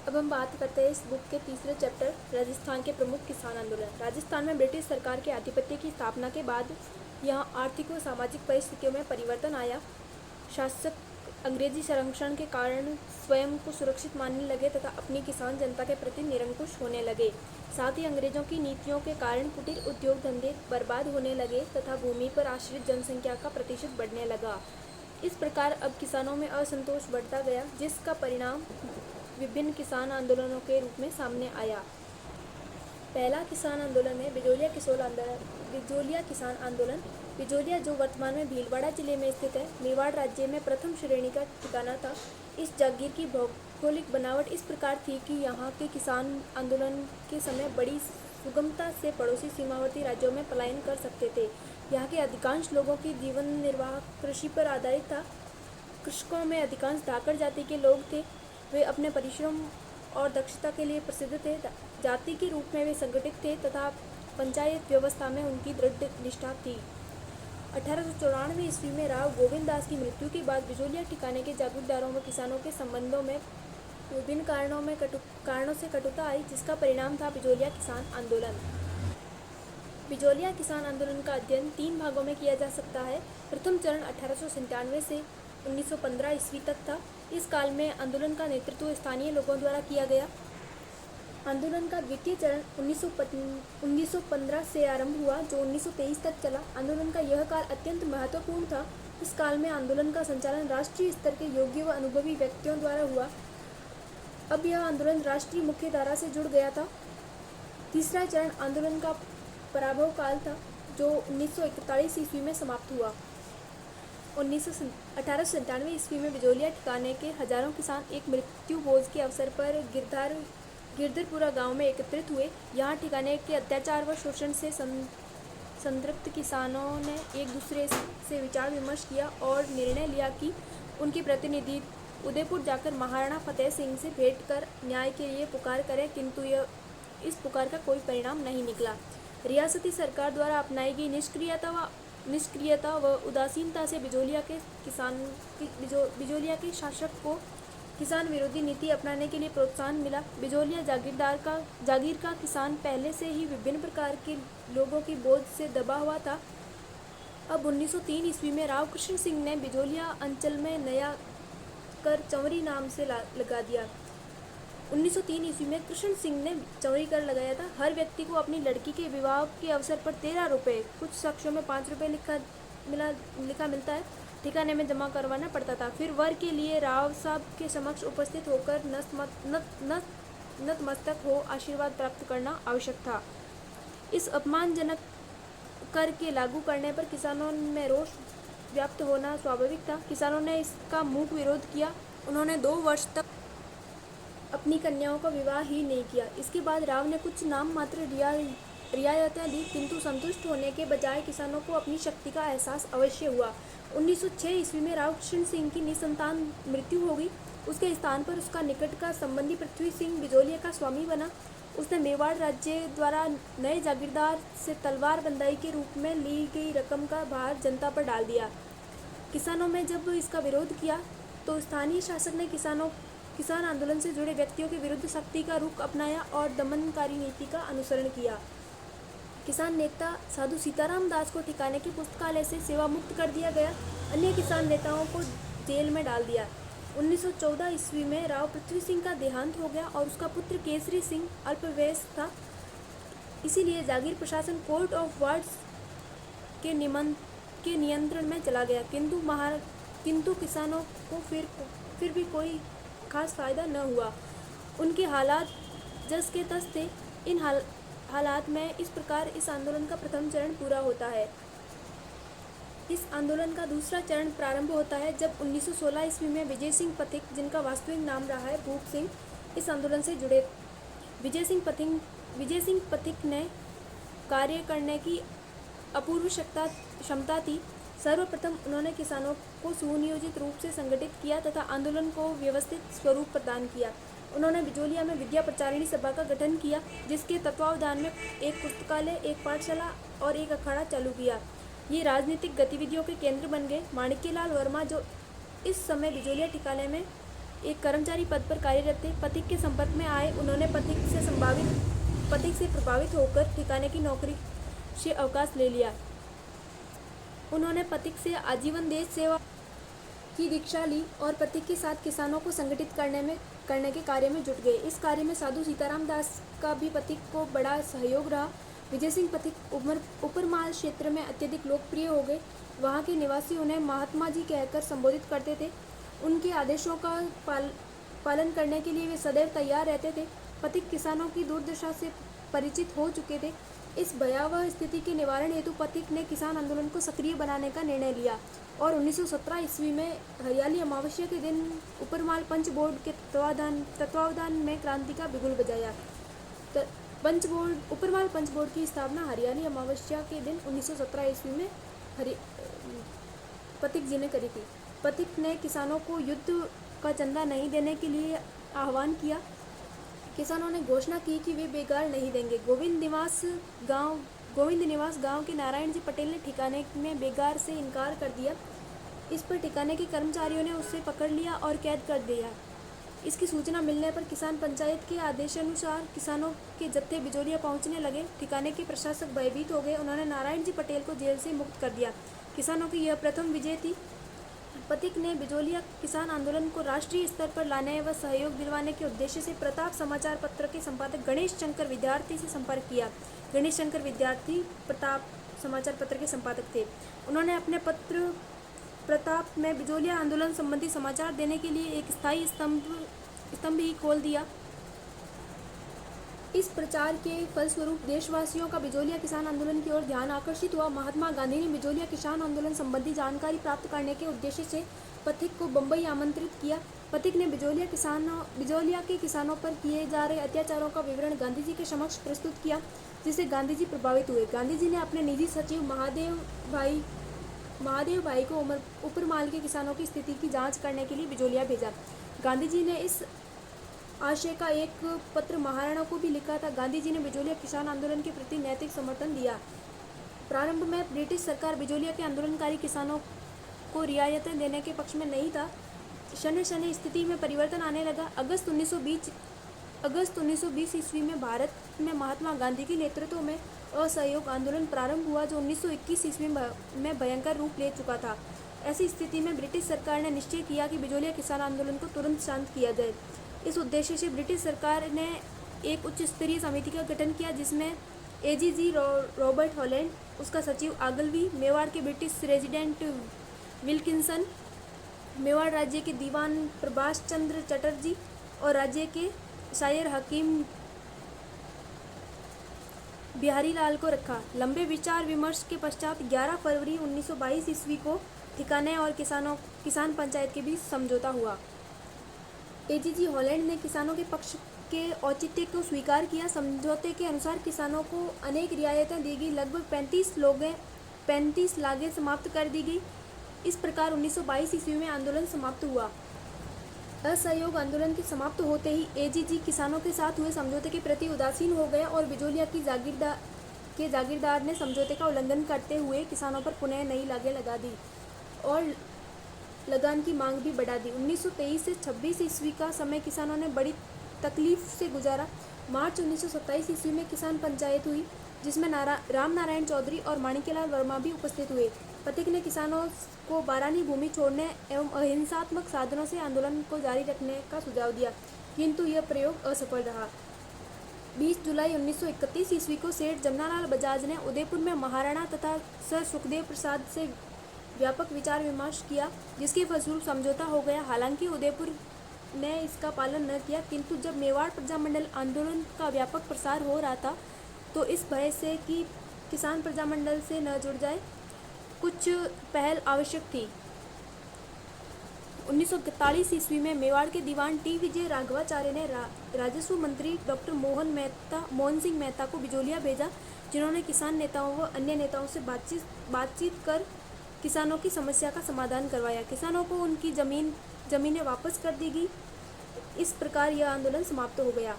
अब हम बात करते हैं इस बुक के तीसरे चैप्टर राजस्थान के प्रमुख किसान आंदोलन। राजस्थान में ब्रिटिश सरकार के आधिपत्य की स्थापना के बाद यहाँ आर्थिक व सामाजिक परिस्थितियों में परिवर्तन आया। शासक अंग्रेजी संरक्षण के कारण स्वयं को सुरक्षित मानने लगे तथा अपनी किसान जनता के प्रति निरंकुश होने लगे। साथ ही अंग्रेजों की नीतियों के कारण कुटीर उद्योग धंधे बर्बाद होने लगे तथा भूमि पर आश्रित जनसंख्या का प्रतिशत बढ़ने लगा। इस प्रकार अब किसानों में असंतोष बढ़ता गया, जिसका परिणाम विभिन्न किसान आंदोलनों के रूप में सामने आया। पहला किसान आंदोलन है बिजोलिया किसान आंदोलन। बिजोलिया, जो वर्तमान में भीलवाड़ा जिले में स्थित है, मेवाड़ राज्य में प्रथम श्रेणी का ठिकाना था। इस जागीर की भौगोलिक बनावट इस प्रकार थी कि यहाँ के किसान आंदोलन के समय बड़ी सुगमता से पड़ोसी सीमावर्ती राज्यों में पलायन कर सकते थे। यहाँ के अधिकांश लोगों की जीवन निर्वाह कृषि पर आधारित था। कृषकों में अधिकांश धाकड़ जाति के लोग थे। वे अपने परिश्रम और दक्षता के लिए प्रसिद्ध थे। जाति के रूप में वे संगठित थे तथा पंचायत व्यवस्था में उनकी दृढ़ निष्ठा थी। 1894 ईस्वी में राव गोविंद दास की मृत्यु के बाद बिजोलिया ठिकाने के जागीरदारों व किसानों के संबंधों में विभिन्न कारणों से कटुता आई, जिसका परिणाम था बिजोलिया किसान आंदोलन। बिजोलिया किसान आंदोलन का अध्ययन 3 भागों में किया जा सकता है। प्रथम चरण 1897 से 1915 ईस्वी तक था। इस काल में आंदोलन का नेतृत्व स्थानीय लोगों द्वारा किया गया। आंदोलन का द्वितीय चरण 1915 से आरंभ हुआ, जो 1923 तक चला। आंदोलन का यह काल अत्यंत महत्वपूर्ण था। इस काल में आंदोलन का संचालन राष्ट्रीय स्तर के योग्य व अनुभवी व्यक्तियों द्वारा हुआ। अब यह आंदोलन राष्ट्रीय मुख्य धारा से जुड़ गया था। तीसरा चरण आंदोलन का पराभव काल था, जो 1941 ईस्वी में समाप्त हुआ। 1897 ईस्वी में बिजोलिया ठिकाने के हजारों किसान एक मृत्यु भोज के अवसर पर गिरधरपुरा गांव में एकत्रित हुए। यहाँ ठिकाने के अत्याचार व शोषण से संतृप्त किसानों ने एक दूसरे से विचार विमर्श किया और निर्णय लिया कि उनके प्रतिनिधि उदयपुर जाकर महाराणा फतेह सिंह से भेंट कर न्याय के लिए पुकार करें, किंतु इस पुकार का कोई परिणाम नहीं निकला। रियासती सरकार द्वारा अपनाई गई निष्क्रियता व उदासीनता से बिजोलिया के शासक को किसान विरोधी नीति अपनाने के लिए प्रोत्साहन मिला। बिजोलिया जागीर का किसान पहले से ही विभिन्न प्रकार के लोगों की बोझ से दबा हुआ था। अब 1903 ईस्वी में राव कृष्ण सिंह ने बिजोलिया अंचल में नया कर चंवरी नाम से लगा दिया। 1903 ईस्वी में कृष्ण सिंह ने चंवरी कर लगाया था। हर व्यक्ति को अपनी लड़की के विवाह के अवसर पर 13 रुपये, कुछ साक्ष्यों में 5 रुपये लिखा मिलता है, ठिकाने में जमा करवाना पड़ता था। फिर वर के लिए राव साहब के समक्ष उपस्थित होकर नतमस्तक हो आशीर्वाद प्राप्त करना आवश्यक था। इस अपमानजनक कर के लागू करने पर किसानों में रोष व्याप्त होना स्वाभाविक था। किसानों ने इसका मूक विरोध किया। उन्होंने 2 वर्ष तक अपनी कन्याओं का विवाह ही नहीं किया। इसके बाद राव ने कुछ नाम मात्र रियायतें दी, किंतु संतुष्ट होने के बजाय किसानों को अपनी शक्ति का एहसास अवश्य हुआ। 1906 ईस्वी में राव कृष्ण सिंह की निसंतान मृत्यु हो गई। उसके स्थान पर उसका निकट का संबंधी पृथ्वी सिंह बिजोलिया का स्वामी बना। उसने मेवाड़ राज्य द्वारा नए जागीरदार से तलवार बंदाई के रूप में ली गई रकम का भार जनता पर डाल दिया। किसानों में जब इसका विरोध किया तो स्थानीय शासक ने किसान आंदोलन से जुड़े व्यक्तियों के विरुद्ध सख्ती का रुख अपनाया और दमनकारी नीति का अनुसरण किया। किसान नेता साधु सीताराम दास को ठिकाने के पुस्तकालय से सेवा मुक्त कर दिया गया। अन्य किसान नेताओं को जेल में डाल दिया। 1914 ईस्वी में राव पृथ्वी सिंह का देहांत हो गया और उसका पुत्र केसरी सिंह अल्पवयस्क था। इसीलिए जागीर प्रशासन कोर्ट ऑफ वार्ड्स के नियंत्रण में चला गया, किंतु किसानों को फिर भी कोई खास फायदा न हुआ। उनके हालात जस के तस थे। इन हालात में इस प्रकार इस आंदोलन का प्रथम चरण पूरा होता है। इस आंदोलन का दूसरा चरण प्रारंभ होता है जब 1916 ईस्वी में विजय सिंह पथिक, जिनका वास्तविक नाम रहा है भूप सिंह, इस आंदोलन से जुड़े। विजय सिंह पथिक ने कार्य करने की अपूर्व क्षमता थी। सर्वप्रथम उन्होंने किसानों को सुनियोजित रूप से संगठित किया तथा आंदोलन को व्यवस्थित स्वरूप प्रदान किया। उन्होंने बिजोलिया में विद्या प्रचारिणी सभा का गठन किया, जिसके तत्वावधान में एक पुस्तकालय, एक पाठशाला और एक अखाड़ा चालू किया। ये राजनीतिक गतिविधियों के केंद्र बन गए। माणिक्यलाल वर्मा, जो इस समय बिजोलिया ठिकाने में एक कर्मचारी पद पर कार्यरत थे। पथिक के संपर्क में आए उन्होंने पथिक से प्रभावित होकर ठिकाने की नौकरी से अवकाश ले लिया। उन्होंने पथिक से आजीवन देश सेवा की दीक्षा ली और पथिक के साथ किसानों को संगठित करने के कार्य में जुट गए। इस कार्य में साधु सीताराम दास का भी पथिक को बड़ा सहयोग रहा। विजय सिंह पथिक उपरमाल क्षेत्र में अत्यधिक लोकप्रिय हो गए। वहाँ के निवासी उन्हें महात्मा जी कहकर संबोधित करते थे। उनके आदेशों का पालन करने के लिए वे सदैव तैयार रहते थे। पथिक किसानों की दुर्दशा से परिचित हो चुके थे। इस भयावह स्थिति के निवारण हेतु पथिक ने किसान आंदोलन को सक्रिय बनाने का निर्णय लिया और 1917 ईस्वी में हरियाली अमावस्या के दिन उपरमाल पंच बोर्ड के तत्वावधान में क्रांति का बिगुल बजाया। उपरमाल पंच बोर्ड की स्थापना हरियाली अमावस्या के दिन 1917 ईस्वी में पथिक जी ने करी थी। पथिक ने किसानों को युद्ध का चंदा नहीं देने के लिए आह्वान किया। किसानों ने घोषणा की कि वे बेगार नहीं देंगे। गोविंद निवास गांव के नारायण जी पटेल ने ठिकाने में बेगार से इनकार कर दिया। इस पर ठिकाने के कर्मचारियों ने उसे पकड़ लिया और कैद कर दिया। इसकी सूचना मिलने पर किसान पंचायत के आदेशानुसार किसानों के जत्थे बिजोलिया पहुंचने लगे। ठिकाने के प्रशासक भयभीत हो गए। उन्होंने नारायण जी पटेल को जेल से मुक्त कर दिया। किसानों की यह प्रथम विजय थी। पथिक ने बिजोलिया किसान आंदोलन को राष्ट्रीय स्तर पर लाने व सहयोग दिलवाने के उद्देश्य से प्रताप समाचार पत्र के संपादक गणेश शंकर विद्यार्थी से संपर्क किया। गणेश शंकर विद्यार्थी प्रताप समाचार पत्र के संपादक थे। उन्होंने अपने पत्र प्रताप में बिजोलिया आंदोलन संबंधी समाचार देने के लिए एक स्थायी स्तंभ ही खोल दिया। इस प्रचार के फलस्वरूप देशवासियों का बिजोलिया किसान आंदोलन की ओर ध्यान आकर्षित हुआ। महात्मा गांधी ने बिजोलिया किसान आंदोलन संबंधी जानकारी प्राप्त करने के उद्देश्य से पथिक को बम्बई आमंत्रित किया। पथिक ने बिजोलिया के किसानों पर किए जा रहे अत्याचारों का विवरण गांधी जी के समक्ष प्रस्तुत किया, जिससे गांधी जी प्रभावित हुए। गांधी जी ने अपने निजी सचिव महादेव भाई को उपरमाल के किसानों की स्थिति की जांच करने के लिए बिजोलिया भेजा। गांधी जी ने इस आशय का एक पत्र महाराणा को भी लिखा था। गांधी जी ने बिजोलिया किसान आंदोलन के प्रति नैतिक समर्थन दिया। प्रारंभ में ब्रिटिश सरकार बिजोलिया के आंदोलनकारी किसानों को रियायतें देने के पक्ष में नहीं था। शनि स्थिति में परिवर्तन आने लगा। अगस्त 1920 ईस्वी में भारत में महात्मा गांधी के नेतृत्व में असहयोग आंदोलन प्रारंभ हुआ, जो 1921 ईस्वी में भयंकर रूप ले चुका था। ऐसी स्थिति में ब्रिटिश सरकार ने निश्चय किया कि बिजोलिया किसान आंदोलन को तुरंत शांत किया जाए। इस उद्देश्य से ब्रिटिश सरकार ने एक उच्च स्तरीय समिति का गठन किया, जिसमें एजीजी रॉबर्ट हॉलैंड, उसका सचिव आगलवी, मेवाड़ के ब्रिटिश रेजिडेंट विल्किंसन, मेवाड़ राज्य के दीवान प्रभाष चंद्र चटर्जी और राज्य के शायर हकीम बिहारी लाल को रखा। लंबे विचार विमर्श के पश्चात 11 फरवरी 1922 ईस्वी को ठिकाने और किसान पंचायत के बीच समझौता हुआ। एजीजी हॉलैंड ने किसानों के पक्ष के औचित्य को स्वीकार किया। समझौते के अनुसार किसानों को अनेक रियायतें दी गई। लगभग 35 लागें समाप्त कर दी गई। इस प्रकार 1922 ईस्वी में आंदोलन समाप्त हुआ। असहयोग आंदोलन के समाप्त होते ही एजीजी किसानों के साथ हुए समझौते के प्रति उदासीन हो गया और बिजोलिया की जागीरदार ने समझौते का उल्लंघन करते हुए किसानों पर पुनः नई लागें लगा दी और लगान की मांग भी बढ़ा दी। 1923 से 26 ईस्वी का समय किसानों ने बड़ी तकलीफ से गुजारा। मार्च 1927 ईस्वी में किसान पंचायत हुई, जिसमें राम नारायण चौधरी और माणिक्यलाल वर्मा भी उपस्थित हुए। पथिक ने किसानों को बारानी भूमि छोड़ने एवं अहिंसात्मक साधनों से आंदोलन को जारी रखने का सुझाव दिया, किंतु यह प्रयोग असफल रहा। 20 जुलाई 1931 ईस्वी को सेठ जमनालाल बजाज ने उदयपुर में महाराणा तथा सर सुखदेव प्रसाद से व्यापक विचार विमर्श किया, जिसके फलस्वरूप समझौता हो गया। हालांकि उदयपुर ने इसका पालन न किया, किंतु जब मेवाड़ प्रजामंडल आंदोलन का व्यापक प्रसार हो रहा था, तो इस भय से कि किसान प्रजामंडल से न जुड़ जाए, कुछ पहल आवश्यक थी। 1941 ईस्वी में मेवाड़ के दीवान टी विजय राघवाचार्य ने राजस्व मंत्री डॉक्टर मोहन सिंह मेहता को बिजोलिया भेजा, जिन्होंने किसान नेताओं व अन्य नेताओं से बातचीत कर किसानों की समस्या का समाधान करवाया। किसानों को उनकी जमीनें वापस कर दी गई। इस प्रकार यह आंदोलन समाप्त हो गया।